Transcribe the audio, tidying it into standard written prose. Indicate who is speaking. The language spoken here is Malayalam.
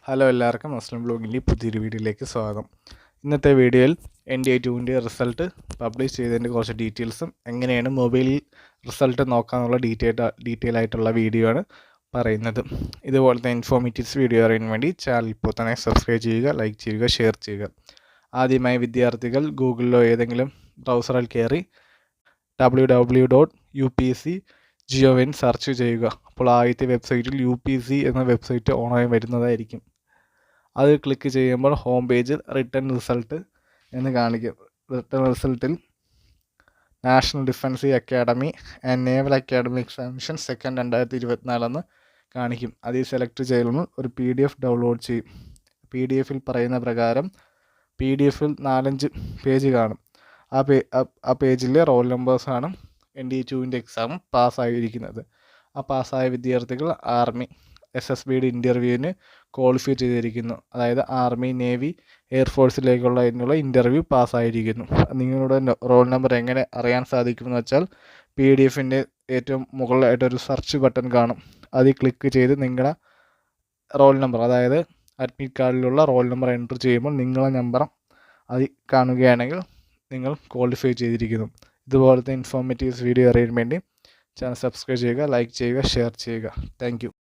Speaker 1: ഹലോ എല്ലാവർക്കും അസ്ലം ബ്ലോഗിൻ്റെ പുതിയൊരു വീഡിയോയിലേക്ക് സ്വാഗതം. ഇന്നത്തെ വീഡിയോയിൽ NDA-2 റിസൾട്ട് പബ്ലിഷ് ചെയ്തതിൻ്റെ കുറച്ച് ഡീറ്റെയിൽസും എങ്ങനെയാണ് മൊബൈലിൽ റിസൾട്ട് നോക്കാനുള്ള ഡീറ്റെയിൽ ആയിട്ടുള്ള വീഡിയോ ആണ് പറയുന്നത്. ഇതുപോലത്തെ ഇൻഫോർമേറ്റീവ്സ് വീഡിയോ അറിയാൻ വേണ്ടി ചാനൽ ഇപ്പോൾ തന്നെ സബ്സ്ക്രൈബ് ചെയ്യുക, ലൈക്ക് ചെയ്യുക, ഷെയർ ചെയ്യുക. ആദ്യമായി വിദ്യാർത്ഥികൾ ഗൂഗിളിലോ ഏതെങ്കിലും ബ്രൗസറിൽ കയറി www.upsc.gov സെർച്ച് ചെയ്യുക. അപ്പോൾ ആദ്യത്തെ വെബ്സൈറ്റിൽ UPSC എന്ന വെബ്സൈറ്റ് ഓണായി വരുന്നതായിരിക്കും. അത് ക്ലിക്ക് ചെയ്യുമ്പോൾ ഹോം പേജിൽ റിട്ടേൺ റിസൾട്ട് എന്ന് കാണിക്കും. റിട്ടേൺ റിസൾട്ടിൽ national defence academy and naval academy examination second 2024 കാണിക്കും. അതിൽ സെലക്ട് ചെയ്യുമ്പോൾ ഒരു PDF ഡൗൺലോഡ് ചെയ്യും. PDF പറയുന്ന പ്രകാരം PDF 4-5 പേജ് കാണും. ആ പേജിലെ റോൾ നമ്പേഴ്സാണ് NDA-2 എക്സാം പാസ്സായിരിക്കുന്നത്. ആ പാസ്സായ വിദ്യാർത്ഥികൾ ആർമി SSBയുടെ ഇൻ്റർവ്യൂവിന് ക്വാളിഫൈ ചെയ്തിരിക്കുന്നു. അതായത് ആർമി, നേവി, എയർഫോഴ്സിലേക്കുള്ള ഇൻ്റർവ്യൂ പാസ്സായിരിക്കുന്നു. നിങ്ങളുടെ റോൾ നമ്പർ എങ്ങനെ അറിയാൻ സാധിക്കുമെന്ന് വെച്ചാൽ PDF ഏറ്റവും മുകളിലായിട്ടൊരു സെർച്ച് ബട്ടൺ കാണും. അതിൽ ക്ലിക്ക് ചെയ്ത് നിങ്ങളുടെ റോൾ നമ്പർ, അതായത് അഡ്മിറ്റ് കാർഡിലുള്ള റോൾ നമ്പർ എൻ്റർ ചെയ്യുമ്പോൾ നിങ്ങളുടെ നമ്പർ അതിൽ കാണുകയാണെങ്കിൽ നിങ്ങൾ ക്വാളിഫൈ ചെയ്തിരിക്കുന്നു. ഇതുപോലത്തെ ഇൻഫോർമേറ്റീവ്സ് വീഡിയോ അറിയാൻ വേണ്ടി ചാനൽ സബ്സ്ക്രൈബ് ചെയ്യുക, ലൈക്ക് ചെയ്യുക, ഷെയർ ചെയ്യുക. Thank you.